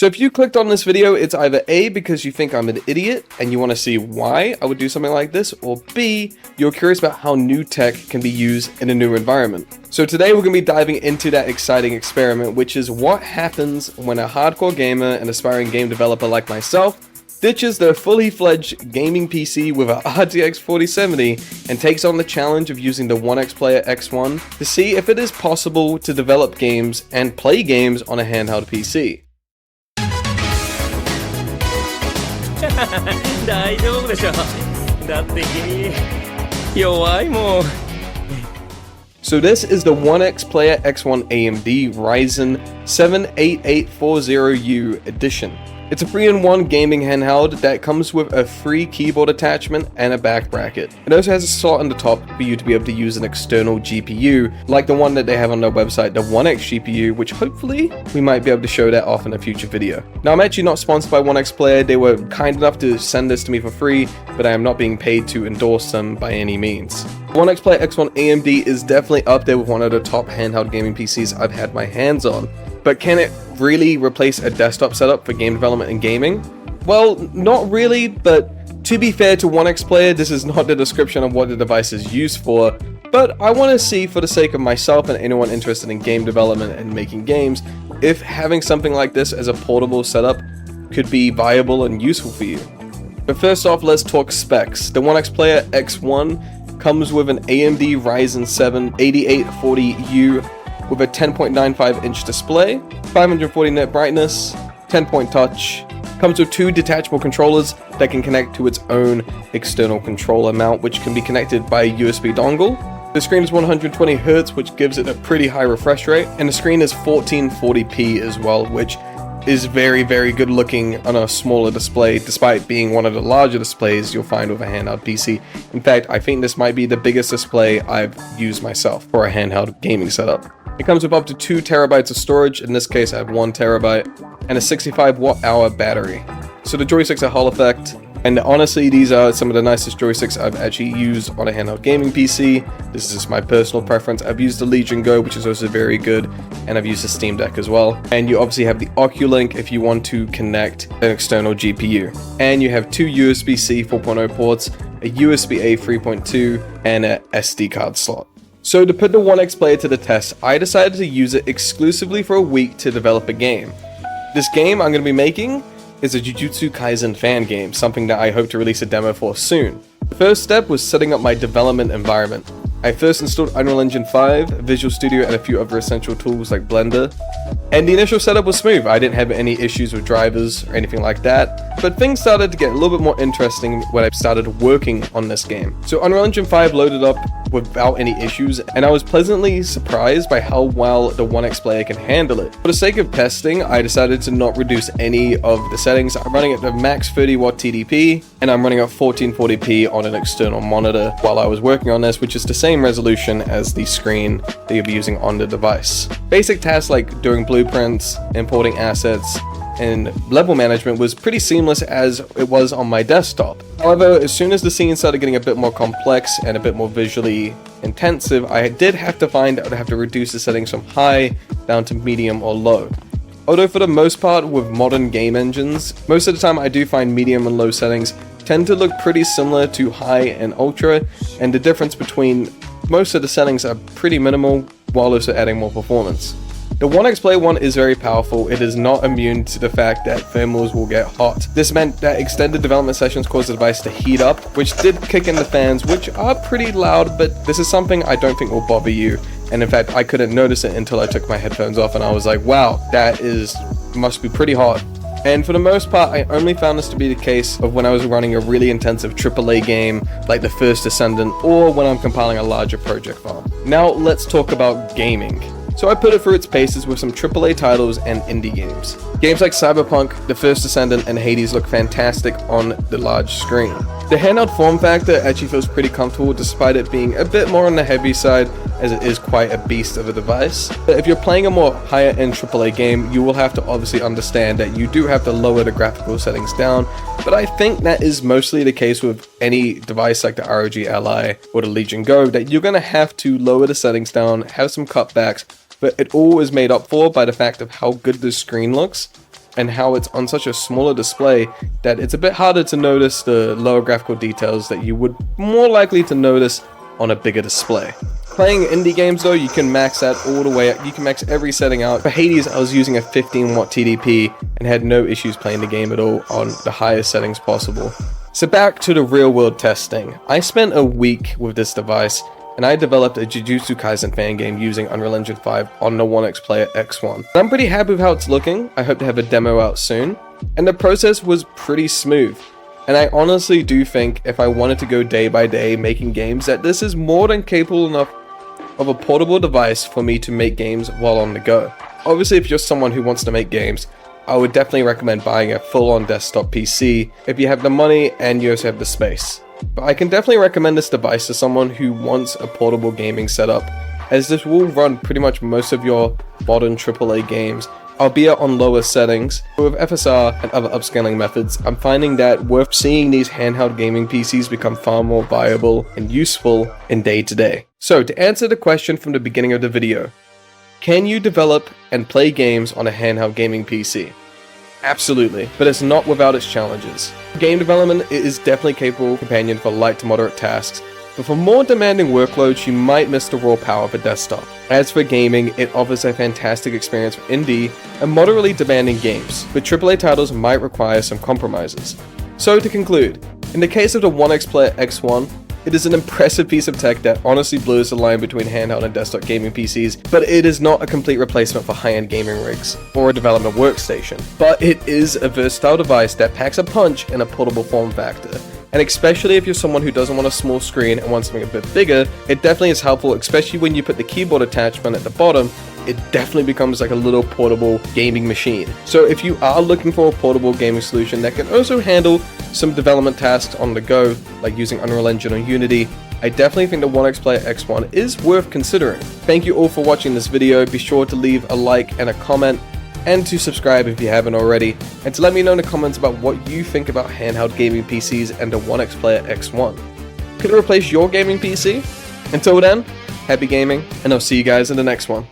So if you clicked on this video, it's either A, because you think I'm an idiot and you want to see why I would do something like this, or B, you're curious about how new tech can be used in a new environment. So today we're going to be diving into that exciting experiment, which is what happens when a hardcore gamer and aspiring game developer like myself ditches their fully fledged gaming PC with a RTX 4070 and takes on the challenge of using the ONEXPLAYER X1 to see if it is possible to develop games and play games on a handheld PC. 大丈夫でしょ。だって君弱いもん。 So this is the ONEXPLAYER X1 AMD Ryzen 7 8840U edition. It's a 3-in-1 gaming handheld that comes with a free keyboard attachment and a back bracket. It also has a slot on the top for you to be able to use an external GPU, like the one that they have on their website, the 1X GPU, which hopefully we might be able to show that off in a future video. Now, I'm actually not sponsored by ONEXPLAYER. They were kind enough to send this to me for free, but I am not being paid to endorse them by any means. ONEXPLAYER X1 AMD is definitely up there with one of the top handheld gaming PCs I've had my hands on. But can it really replace a desktop setup for game development and gaming? Well, not really, but to be fair to ONEXPLAYER, this is not the description of what the device is used for, but I want to see, for the sake of myself and anyone interested in game development and making games, if having something like this as a portable setup could be viable and useful for you. But first off, let's talk specs. The ONEXPLAYER X1 comes with an AMD Ryzen 7 8840U with a 10.95-inch display, 540 nit brightness, 10-point touch, comes with two detachable controllers that can connect to its own external controller mount, which can be connected by a USB dongle. The screen is 120Hz, which gives it a pretty high refresh rate, and the screen is 1440p as well, which is very, very good looking on a smaller display, despite being one of the larger displays you'll find with a handheld PC. In fact, I think this might be the biggest display I've used myself for a handheld gaming setup. It comes with up to 2 terabytes of storage, in this case I have 1 terabyte, and a 65 watt-hour battery. So the joysticks are Hall effect, and honestly these are some of the nicest joysticks I've actually used on a handheld gaming PC. This is just my personal preference. I've used the Legion Go, which is also very good, and I've used the Steam Deck as well. And you obviously have the Oculink if you want to connect an external GPU. And you have 2 USB-C 4.0 ports, a USB-A 3.2, and a SD card slot. So to put the ONEXPLAYER to the test, I decided to use it exclusively for a week to develop a game. This game I'm going to be making is a Jujutsu Kaisen fan game, something that I hope to release a demo for soon. The first step was setting up my development environment. I first installed Unreal Engine 5, Visual Studio, and a few other essential tools like Blender. And the initial setup was smooth. I didn't have any issues with drivers or anything like that. But things started to get a little bit more interesting when I started working on this game. So Unreal Engine 5 loaded up without any issues, and I was pleasantly surprised by how well the ONEXPLAYER can handle it. For the sake of testing, I decided to not reduce any of the settings. I'm running at the max 30 watt TDP, and I'm running at 1440p on an external monitor while I was working on this, which is the same resolution as the screen that you'll be using on the device. Basic tasks like doing blueprints, importing assets, and level management was pretty seamless as it was on my desktop. However, as soon as the scene started getting a bit more complex and a bit more visually intensive, I did have to find out how to reduce the settings from high down to medium or low. Although for the most part with modern game engines, most of the time I do find medium and low settings tend to look pretty similar to high and ultra, and the difference between most of the settings are pretty minimal while also adding more performance. The ONEXPLAYER one is very powerful. It is not immune to the fact that thermals will get hot. This meant that extended development sessions caused the device to heat up, which did kick in the fans, which are pretty loud, but this is something I don't think will bother you. And in fact, I couldn't notice it until I took my headphones off and I was like, wow, must be pretty hot. And for the most part, I only found this to be the case of when I was running a really intensive AAA game like The First Descendant, or when I'm compiling a larger project file. Now let's talk about gaming. So I put it through its paces with some AAA titles and indie games. Games like Cyberpunk, The First Descendant, and Hades look fantastic on the large screen. The handheld form factor actually feels pretty comfortable despite it being a bit more on the heavy side, as it is quite a beast of a device. But if you're playing a more higher end AAA game, you will have to obviously understand that you do have to lower the graphical settings down, but I think that is mostly the case with any device like the ROG Ally or the Legion Go, that you're going to have to lower the settings down, have some cutbacks, but it all is made up for by the fact of how good the screen looks. and how it's on such a smaller display that it's a bit harder to notice the lower graphical details that you would more likely to notice on a bigger display. Playing indie games though, you can max that all the way up. You can max every setting out. For Hades, I was using a 15 watt TDP and had no issues playing the game at all on the highest settings possible. So back to the real world testing. I spent a week with this device and I developed a Jujutsu Kaisen fan game using Unreal Engine 5 on the ONEXPLAYER X1. I'm pretty happy with how it's looking. I hope to have a demo out soon. And the process was pretty smooth. And I honestly do think if I wanted to go day by day making games, that this is more than capable enough of a portable device for me to make games while on the go. Obviously, if you're someone who wants to make games, I would definitely recommend buying a full-on desktop PC if you have the money and you also have the space. But I can definitely recommend this device to someone who wants a portable gaming setup, as this will run pretty much most of your modern AAA games, albeit on lower settings. But with FSR and other upscaling methods, I'm finding that we're seeing these handheld gaming PCs become far more viable and useful in day to day. So to answer the question from the beginning of the video, can you develop and play games on a handheld gaming PC? Absolutely, but it's not without its challenges. Game development is definitely a capable companion for light to moderate tasks, but for more demanding workloads, you might miss the raw power of a desktop. As for gaming, it offers a fantastic experience for indie and moderately demanding games, but AAA titles might require some compromises. So to conclude, in the case of the ONEXPLAYER X1, it is an impressive piece of tech that honestly blurs the line between handheld and desktop gaming PCs, but it is not a complete replacement for high-end gaming rigs or a development workstation. But it is a versatile device that packs a punch in a portable form factor. And especially if you're someone who doesn't want a small screen and wants something a bit bigger, it definitely is helpful, especially when you put the keyboard attachment at the bottom. It definitely becomes like a little portable gaming machine. So if you are looking for a portable gaming solution that can also handle some development tasks on the go, like using Unreal Engine or Unity, I definitely think the ONEXPLAYER X1 is worth considering. Thank you all for watching this video. Be sure to leave a like and a comment, and to subscribe if you haven't already, and to let me know in the comments about what you think about handheld gaming PCs and the ONEXPLAYER X1. Could it replace your gaming PC? Until then, happy gaming, and I'll see you guys in the next one.